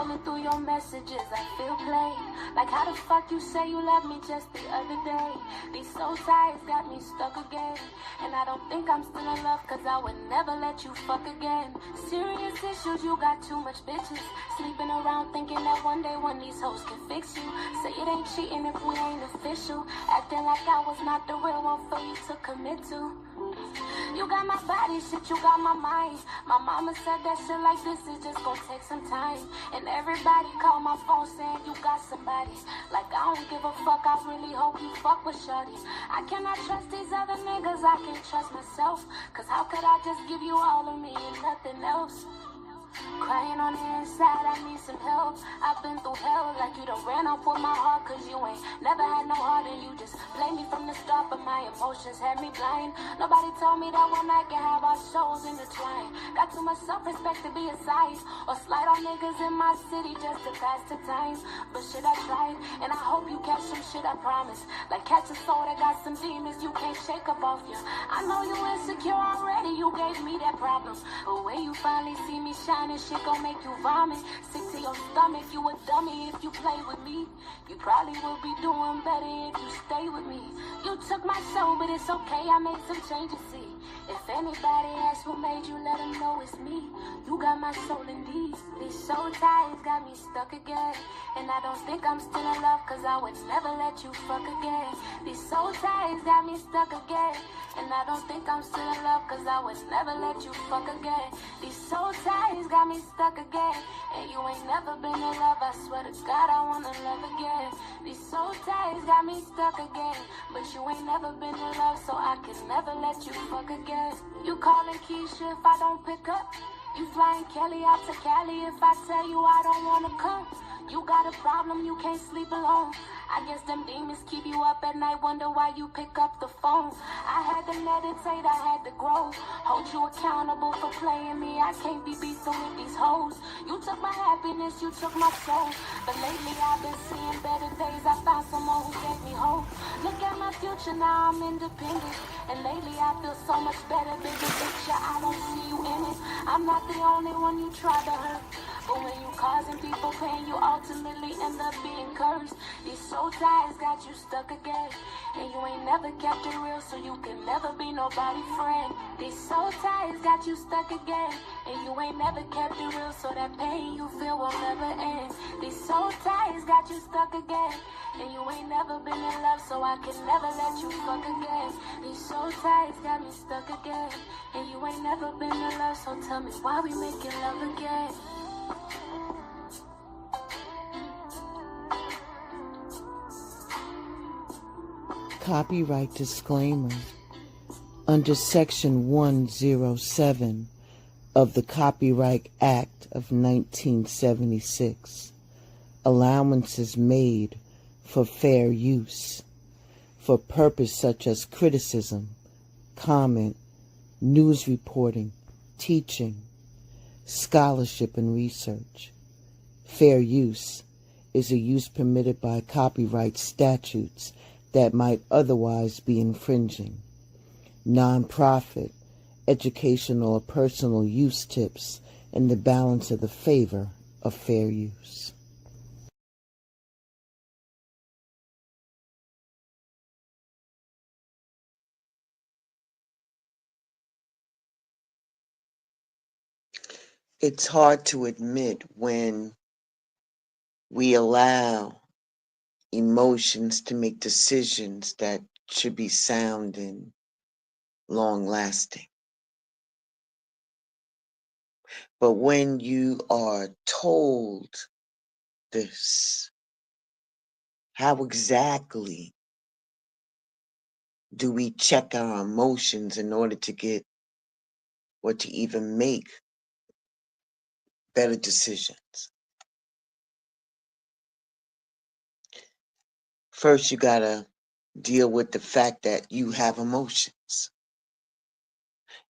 Scrolling through your messages, I feel plain. Like how the fuck you say you love me just the other day? These soul ties got me stuck again. And I don't think I'm still in love, cause I would never let you fuck again. Serious issues, you got too much bitches. Sleeping around thinking that one day one of these hoes can fix you. Say it ain't cheating if we ain't official. Acting like I was not the real one for you to commit to. You got my body, shit, you got my mind. My mama said that shit like this is just gonna take some time. And everybody call my phone saying you got somebody. Like I don't give a fuck, I really hope you fuck with shorty. I cannot trust these other niggas, I can't trust myself. Cause how could I just give you all of me and nothing else? Crying on the inside, I need some help. I've been through hell like you done ran off with my heart. Cause you ain't never had no heart and you just played me from the start. But my emotions had me blind. Nobody told me that one night can have our souls intertwined. Got too much self-respect to be a size or slide on niggas in my city just to pass the time. But shit, I tried and I hope you catch some shit, I promise. Like catch a soul that got some demons you can't shake up off you. I know you insecure already, you gave me that problem. But when you finally see me shine, this shit gon' make you vomit. Sick to your stomach, you a dummy if you play with me. You probably will be doing better if you stay with me. You took my soul, but it's okay, I made some changes, see. If anybody asks who made you, let them know it's me. You got my soul in these soul ties got me stuck again. And I don't think I'm still in love, cause I would never let you fuck again. These soul ties got me stuck again. And I don't think I'm still in love, cause I would never let you fuck again. These soul ties got me stuck again. And you ain't never been in love, I swear to God I wanna love again. These soul ties got me stuck again. But you ain't never been in love, so I can never let you fuck again. You calling Keisha if I don't pick up. You flying Kelly out to Cali if I tell you I don't wanna come. You got a problem, you can't sleep alone. I guess them demons keep you up at night, wonder why you pick up the phone. I had to meditate, I had to grow. Hold you accountable for playing me, I can't be beefing with these hoes. You took my happiness, you took my soul. But lately I've been seeing better days, I found someone who gave me hope. Look at my future, now I'm independent. And lately I feel so much better, bigger picture, I don't see you in it. I'm not the only one you try to hurt. But when you causing people pain, you ultimately end up being cursed. These soul ties got you stuck again. And you ain't never kept it real, so you can never be nobody's friend. These soul ties got you stuck again. And you ain't never kept it real, so that pain you feel will never end. These soul ties got you stuck again. And you ain't never been in love, so I can never let you fuck again. These soul ties got me stuck again. And you ain't never been in love, so tell me why we making love again. Copyright disclaimer. Under Section 107 of the Copyright Act of 1976, allowances made for fair use for purpose such as criticism, comment, news reporting, teaching, scholarship, and research. Fair use is a use permitted by copyright statutes that might otherwise be infringing. Non-profit, educational, or personal use tips in the balance of the favor of fair use. It's hard to admit when we allow emotions to make decisions that should be sound and long-lasting. But when you are told this, how exactly do we check our emotions in order to get or to even make better decisions? First, you gotta deal with the fact that you have emotions.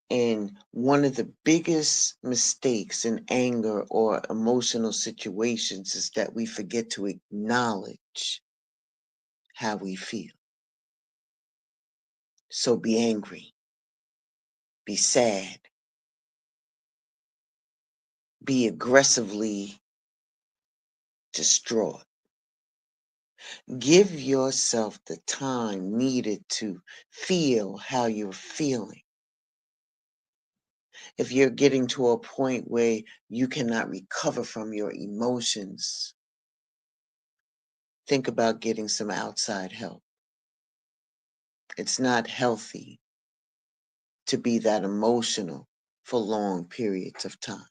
And one of the biggest mistakes in anger or emotional situations is that we forget to acknowledge how we feel. So be angry, be sad, be aggressively distraught. Give yourself the time needed to feel how you're feeling. If you're getting to a point where you cannot recover from your emotions, think about getting some outside help. It's not healthy to be that emotional for long periods of time.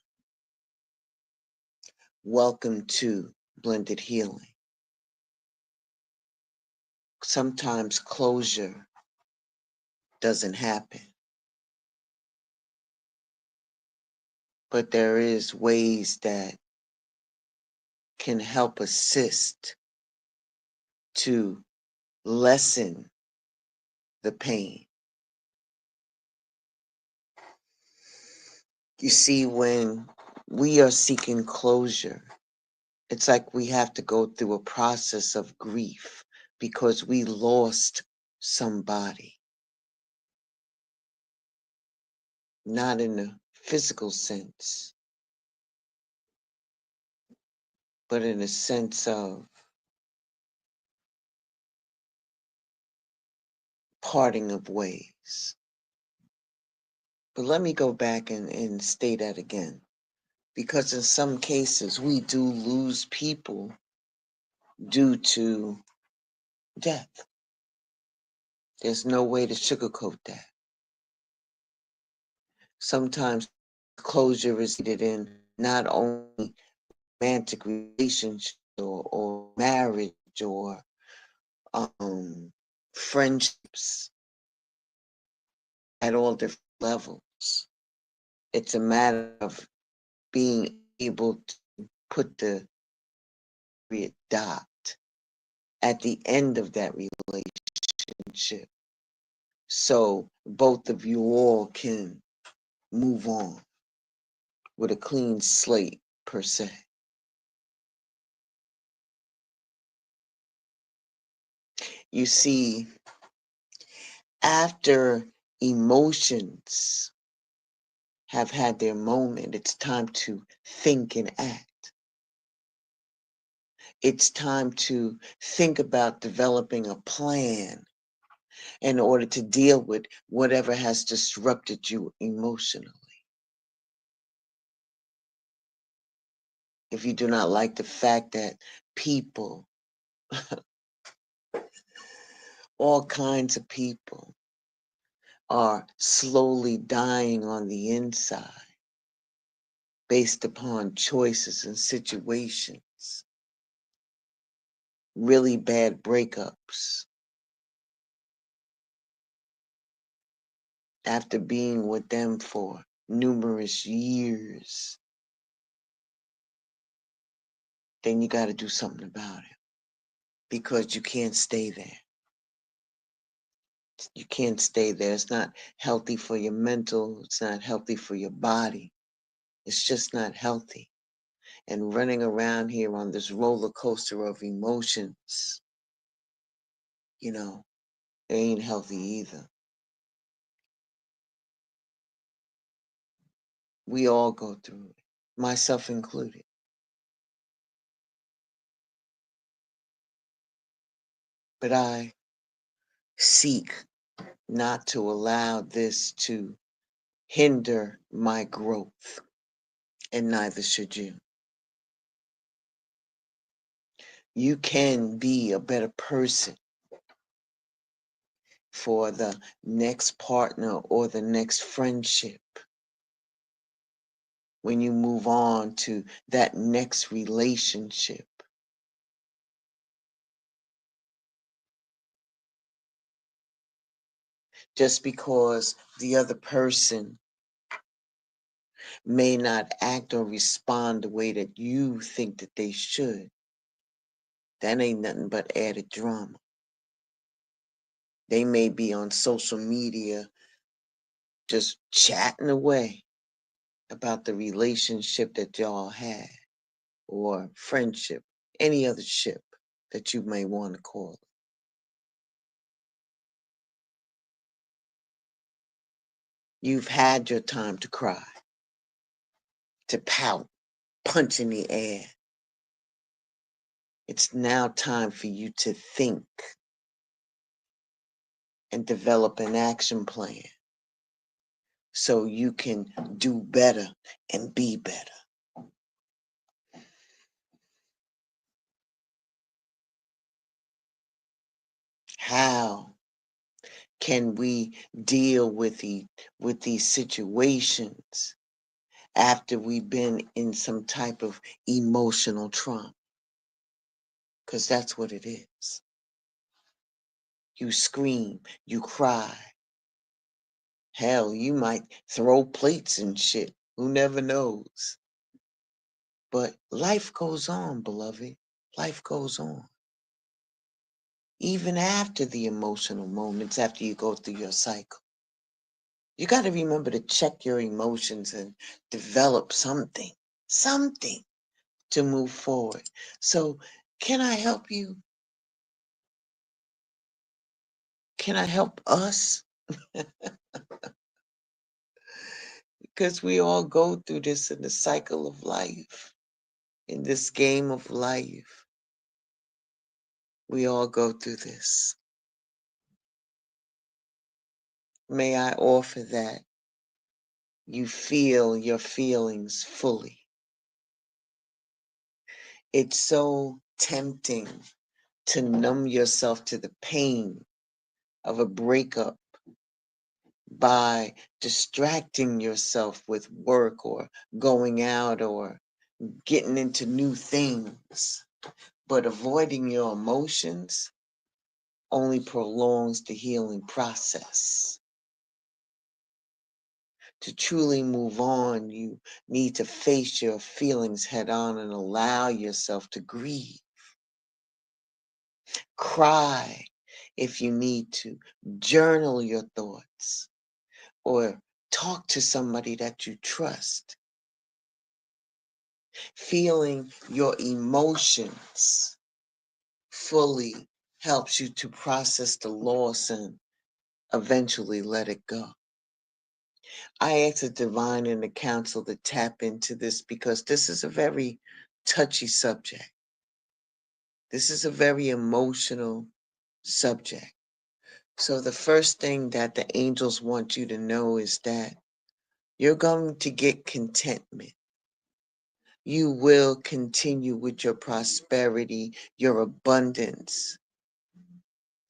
Welcome to Blended Healing. Sometimes closure doesn't happen, but there is ways that can help assist to lessen the pain. You see, when we are seeking closure, it's like we have to go through a process of grief because we lost somebody, not in a physical sense, but in a sense of parting of ways. But let me go back and state that again, because in some cases we do lose people due to death. There's no way to sugarcoat that. Sometimes closure is needed in not only romantic relationship or marriage or friendships at all different levels. It's a matter of being able to put the period dot at the end of that relationship so both of you all can move on with a clean slate per se. You see, after emotions have had their moment, it's time to think and act. It's time to think about developing a plan in order to deal with whatever has disrupted you emotionally. If you do not like the fact that people, all kinds of people, are slowly dying on the inside based upon choices and situations, really bad breakups, after being with them for numerous years, then you got to do something about it because you can't stay there. You can't stay there. It's not healthy for your mental. It's not healthy for your body. It's just not healthy. And running around here on this roller coaster of emotions, you know, it ain't healthy either. We all go through it, myself included. But I seek not to allow this to hinder my growth, and neither should you. You can be a better person for the next partner or the next friendship when you move on to that next relationship. Just because the other person may not act or respond the way that you think that they should, that ain't nothing but added drama. They may be on social media just chatting away about the relationship that y'all had or friendship, any other ship that you may want to call it. You've had your time to cry, to pout, punch in the air. It's now time for you to think and develop an action plan so you can do better and be better. How can we deal with these situations after we've been in some type of emotional trauma? Because that's what it is. You scream, you cry. Hell, you might throw plates and shit. Who never knows? But life goes on, beloved. Life goes on. Even after the emotional moments, after you go through your cycle. You got to remember to check your emotions and develop something to move forward. So, can I help you? Can I help us? Because we all go through this in the cycle of life, in this game of life. We all go through this. May I offer that you feel your feelings fully. It's so tempting to numb yourself to the pain of a breakup by distracting yourself with work or going out or getting into new things. But avoiding your emotions only prolongs the healing process. To truly move on, you need to face your feelings head on and allow yourself to grieve. Cry if you need to. Journal your thoughts or talk to somebody that you trust. Feeling your emotions fully helps you to process the loss and eventually let it go. I ask the divine and the council to tap into this because this is a very touchy subject. This is a very emotional subject. So the first thing that the angels want you to know is that you're going to get contentment. You will continue with your prosperity, your abundance.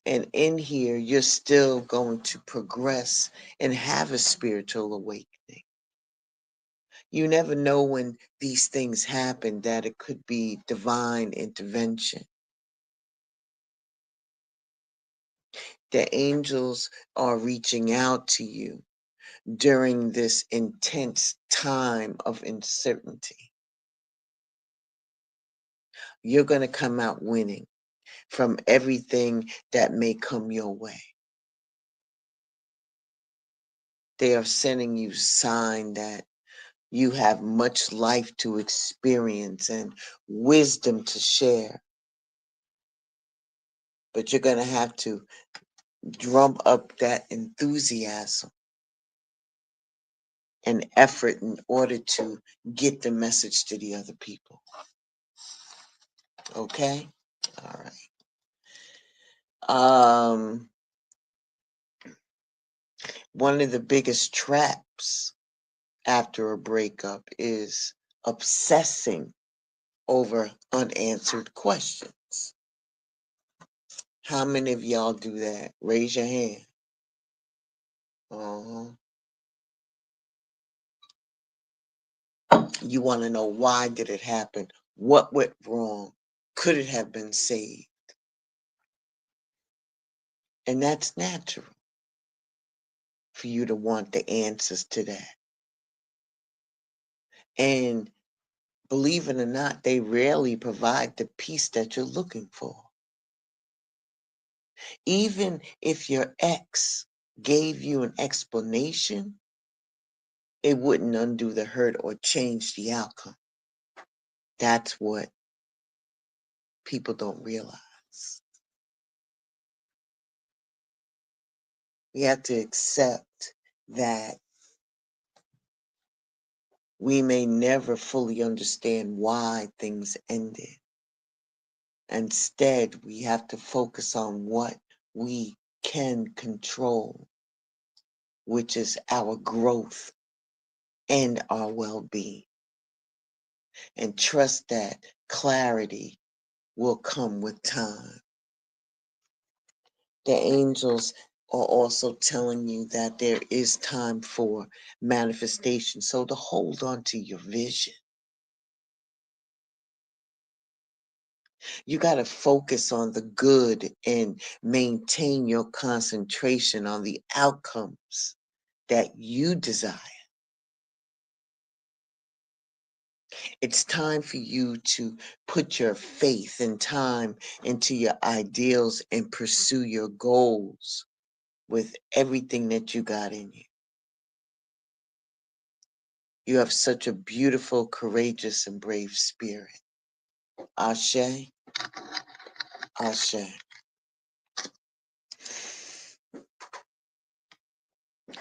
And in here, you're still going to progress and have a spiritual awakening. You never know when these things happen that it could be divine intervention. The angels are reaching out to you during this intense time of uncertainty. You're going to come out winning from everything that may come your way. They are sending you a sign that you have much life to experience and wisdom to share. But you're going to have to drum up that enthusiasm and effort in order to get the message to the other people. Okay? All right. One of the biggest traps after a breakup is obsessing over unanswered questions. How many of y'all do that? Raise your hand. Uh-huh. You want to know why did it happen? What went wrong? Could it have been saved? And that's natural for you to want the answers to that. And believe it or not, they rarely provide the peace that you're looking for. Even if your ex gave you an explanation, it wouldn't undo the hurt or change the outcome. That's what people don't realize. We have to accept that we may never fully understand why things ended. Instead, we have to focus on what we can control, which is our growth and our well-being. And trust that clarity will come with time. The angels are also telling you that there is time for manifestation. So to hold on to your vision, you got to focus on the good and maintain your concentration on the outcomes that you desire. It's time for you to put your faith and time into your ideals and pursue your goals with everything that you got in you. You have such a beautiful, courageous, and brave spirit. Ashe, Ashe.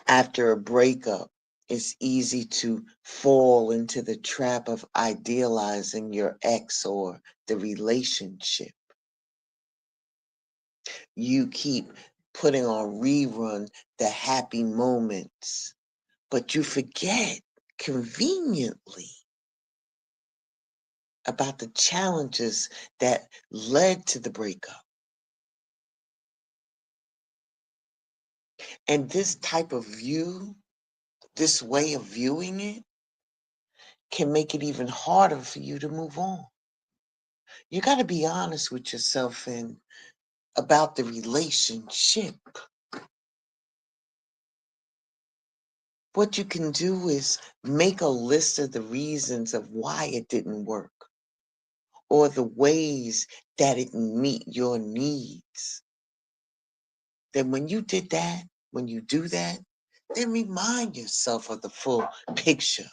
After a breakup, it's easy to fall into the trap of idealizing your ex or the relationship. You keep putting on rerun the happy moments, but you forget conveniently about the challenges that led to the breakup. And this type of view, this way of viewing it, can make it even harder for you to move on. You got to be honest with yourself and about the relationship. What you can do is make a list of the reasons of why it didn't work or the ways that it didn't meet your needs. Then when you did that, when you do that, then remind yourself of the full picture.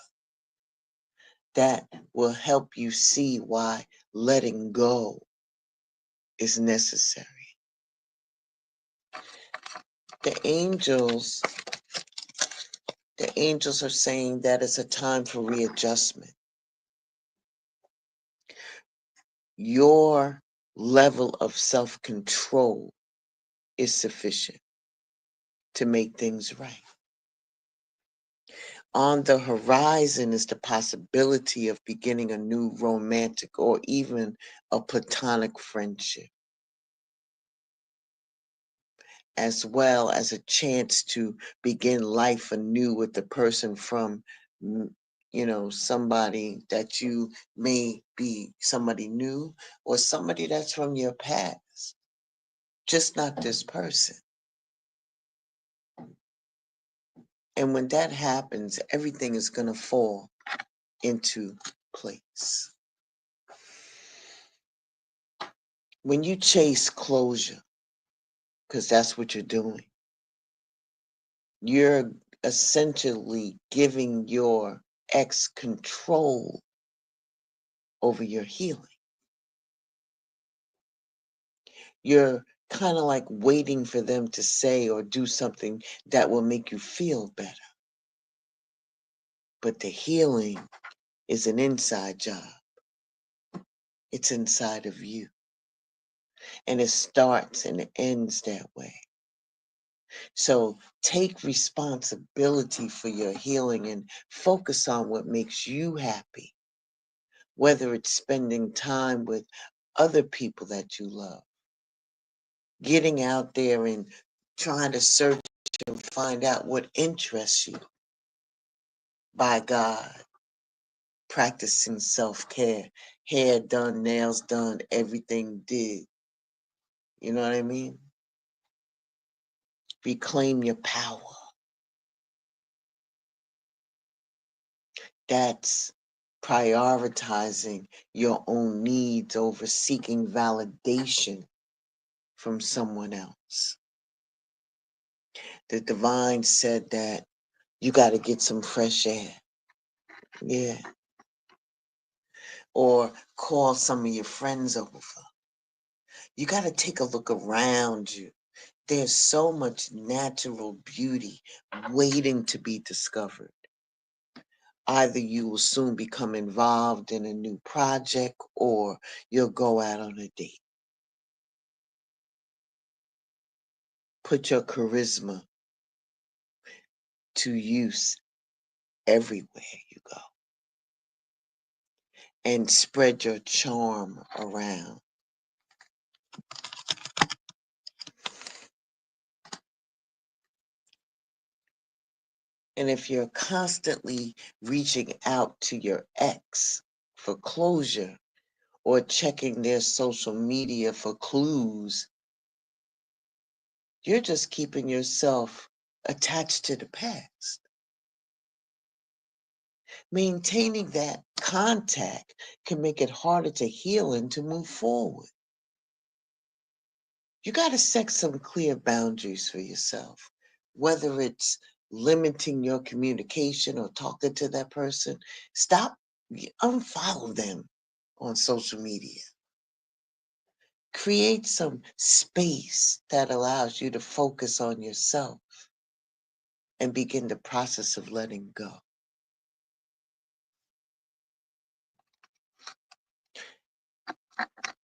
That will help you see why letting go is necessary. The angels are saying that it's a time for readjustment. Your level of self-control is sufficient to make things right. On the horizon is the possibility of beginning a new romantic or even a platonic friendship, as well as a chance to begin life anew with the person from, somebody that you may be somebody new or somebody that's from your past, just not this person. And when that happens, everything is going to fall into place. When you chase closure, because that's what you're doing, you're essentially giving your ex control over your healing. You're kind of like waiting for them to say or do something that will make you feel better. But the healing is an inside job. It's inside of you. And it starts and it ends that way. So take responsibility for your healing and focus on what makes you happy, whether it's spending time with other people that you love, getting out there and trying to search and find out what interests you. By God, practicing self-care, hair done, nails done, everything did. You know what I mean? Reclaim your power. That's prioritizing your own needs over seeking validation from someone else. The divine said that you got to get some fresh air. Yeah. Or call some of your friends over. You got to take a look around you. There's so much natural beauty waiting to be discovered. Either you will soon become involved in a new project or you'll go out on a date. Put your charisma to use everywhere you go and spread your charm around. And if you're constantly reaching out to your ex for closure or checking their social media for clues, you're just keeping yourself attached to the past. Maintaining that contact can make it harder to heal and to move forward. You got to set some clear boundaries for yourself, whether it's limiting your communication or talking to that person. Stop, unfollow them on social media. Create some space that allows you to focus on yourself and begin the process of letting go.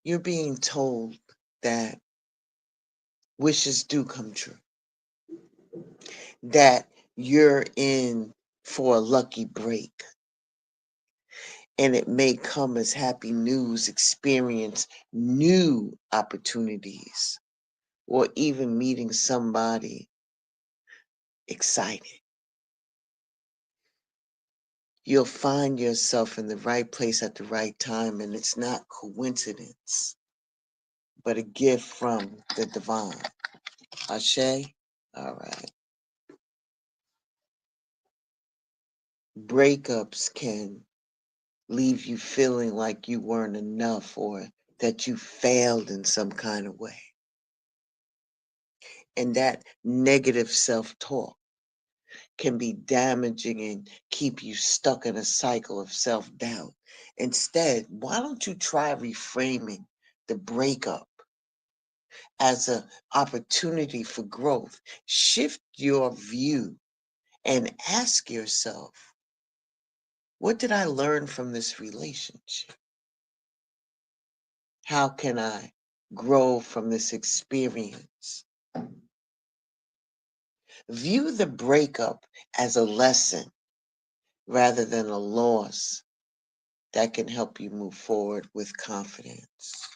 You're being told that wishes do come true, that you're in for a lucky break, and it may come as happy news, experience new opportunities, or even meeting somebody exciting. You'll find yourself in the right place at the right time, and it's not coincidence, but a gift from the divine. Ashe? All right. Breakups can leave you feeling like you weren't enough or that you failed in some kind of way. And that negative self-talk can be damaging and keep you stuck in a cycle of self-doubt. Instead, why don't you try reframing the breakup as an opportunity for growth? Shift your view and ask yourself, what did I learn from this relationship? How can I grow from this experience? View the breakup as a lesson rather than a loss that can help you move forward with confidence.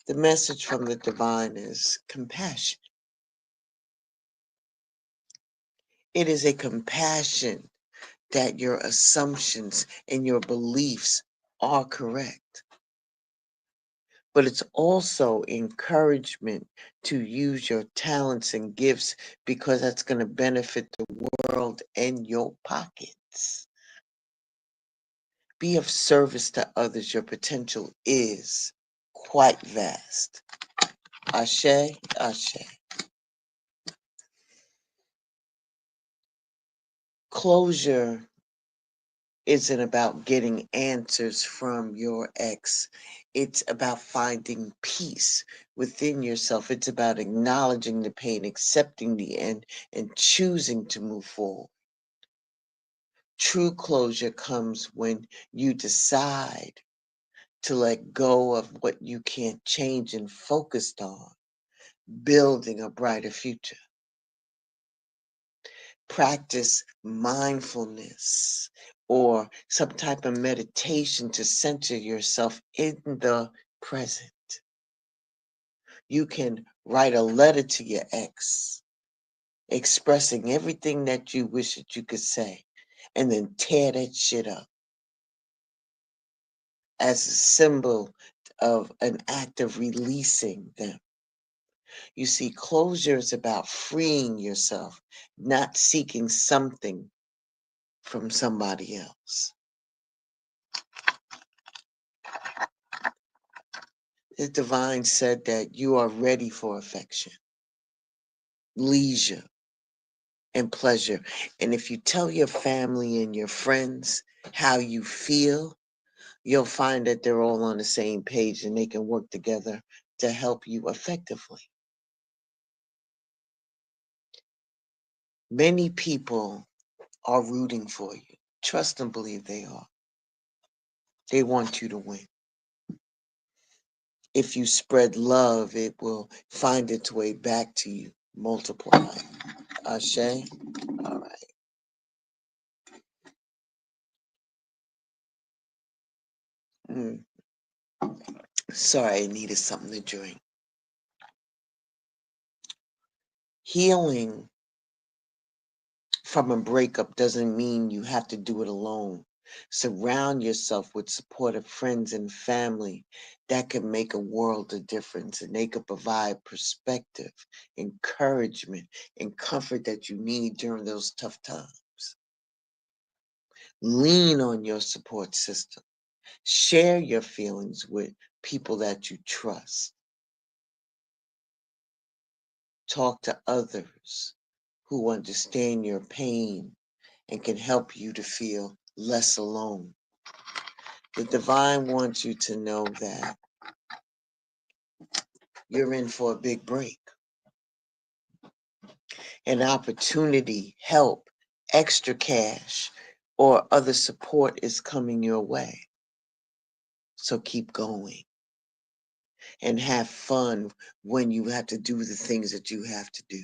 The message from the divine is compassion. It is a compassion that your assumptions and your beliefs are correct. But it's also encouragement to use your talents and gifts because that's going to benefit the world and your pockets. Be of service to others. Your potential is quite vast. Ashe, ashe. Closure isn't about getting answers from your ex. It's about finding peace within yourself. It's about acknowledging the pain, accepting the end, and choosing to move forward. True closure comes when you decide to let go of what you can't change and focused on building a brighter future. Practice mindfulness or some type of meditation to center yourself in the present. You can write a letter to your ex, expressing everything that you wish that you could say, and then tear that shit up as a symbol of an act of releasing them. You see, closure is about freeing yourself, not seeking something from somebody else. The divine said that you are ready for affection, leisure, and pleasure. And if you tell your family and your friends how you feel, you'll find that they're all on the same page and they can work together to help you effectively. Many people are rooting for you. Trust and believe they are. They want you to win. If you spread love, it will find its way back to you. multiply. Ashe? All right. Mm. Sorry, I needed something to drink. Healing from a breakup doesn't mean you have to do it alone. Surround yourself with supportive friends and family that can make a world of difference, and they can provide perspective, encouragement, and comfort that you need during those tough times. Lean on your support system. Share your feelings with people that you trust. Talk to others who understand your pain and can help you to feel less alone. The divine wants you to know that you're in for a big break. An opportunity, help, extra cash, or other support is coming your way. So keep going and have fun when you have to do the things that you have to do.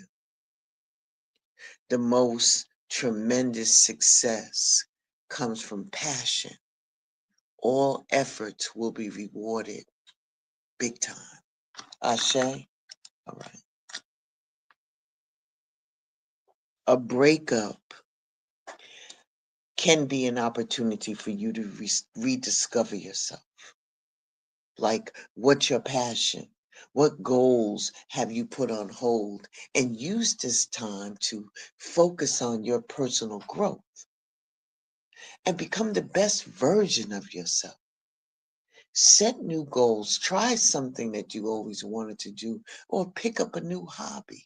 The most tremendous success comes from passion. All efforts will be rewarded big time. Ashe? All right. A breakup can be an opportunity for you to rediscover yourself. Like, what's your passion? What goals have you put on hold? And use this time to focus on your personal growth and become the best version of yourself. Set new goals. Try something that you always wanted to do, or pick up a new hobby.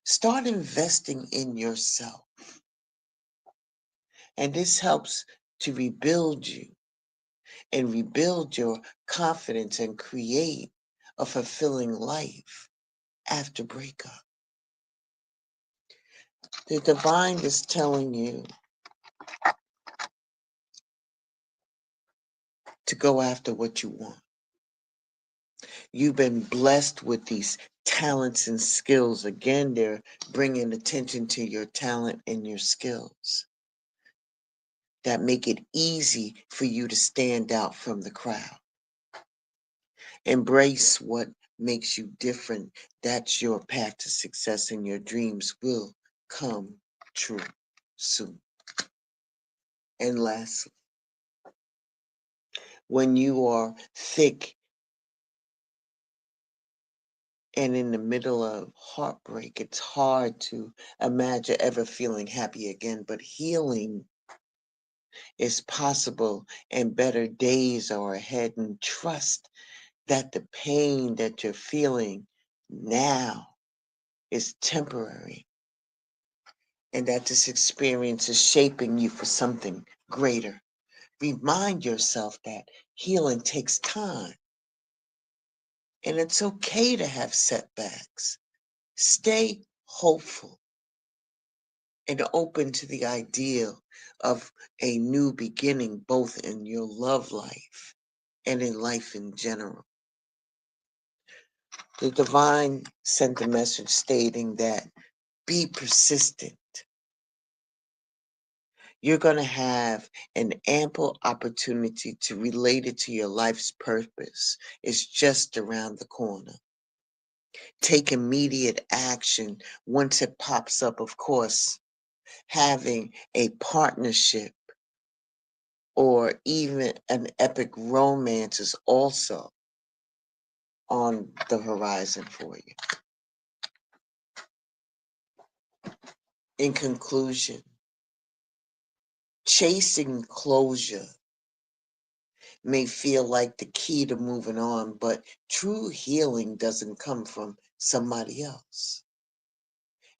Start investing in yourself. And this helps to rebuild you and rebuild your confidence and create a fulfilling life after breakup. The divine is telling you to go after what you want. You've been blessed with these talents and skills. Again, they're bringing attention to your talent and your skills that make it easy for you to stand out from the crowd. Embrace what makes you different. That's your path to success, and your dreams will come true soon. And lastly, when you are thick and in the middle of heartbreak, it's hard to imagine ever feeling happy again, but healing is possible and better days are ahead. And trust that the pain that you're feeling now is temporary, and that this experience is shaping you for something greater. Remind yourself that healing takes time, and it's okay to have setbacks. Stay hopeful and open to the ideal of a new beginning, both in your love life and in life in general. The divine sent a message stating that be persistent. You're going to have an ample opportunity to relate it to your life's purpose. It's just around the corner. Take immediate action once it pops up. Of course, having a partnership or even an epic romance is also on the horizon for you. In conclusion, chasing closure may feel like the key to moving on, but true healing doesn't come from somebody else.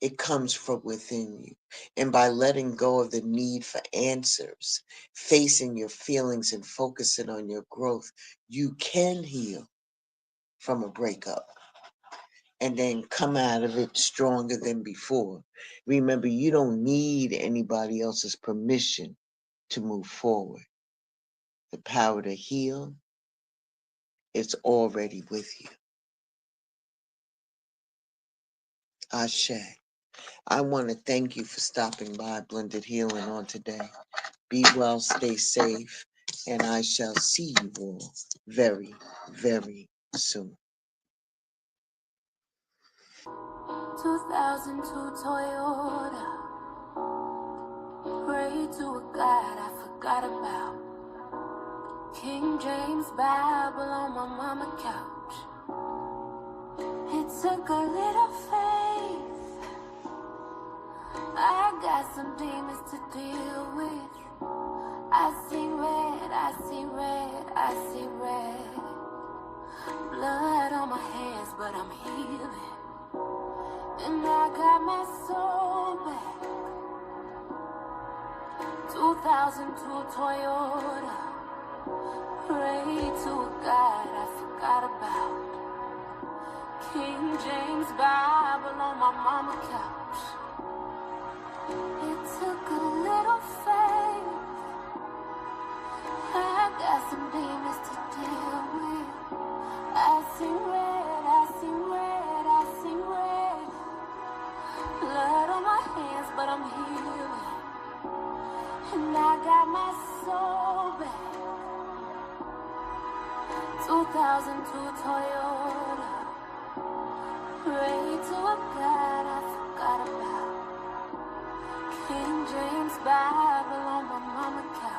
It comes from within you. And by letting go of the need for answers, facing your feelings and focusing on your growth, you can heal from a breakup and then come out of it stronger than before. Remember, you don't need anybody else's permission to move forward. The power to heal is already with you. Ashe. I want to thank you for stopping by Blended Healing on today. Be well, stay safe, and I shall see you all very, very soon. 2002 Toyota. Pray to a God I forgot about. King James Bible on my mama couch. It took a little faith. I got some demons to deal with. I see red, I see red, I see red. Blood on my hands, but I'm healing. And I got my soul back. 2002 Toyota. Pray to a God I forgot about. King James Bible on my mama couch. It took a little faith. I got some demons to deal with. I see red, I see red, I see red. Blood on my hands, but I'm healing. And I got my soul back. 2002 Toyota. Pray to a God I forgot about. King James Bible on my mama couch.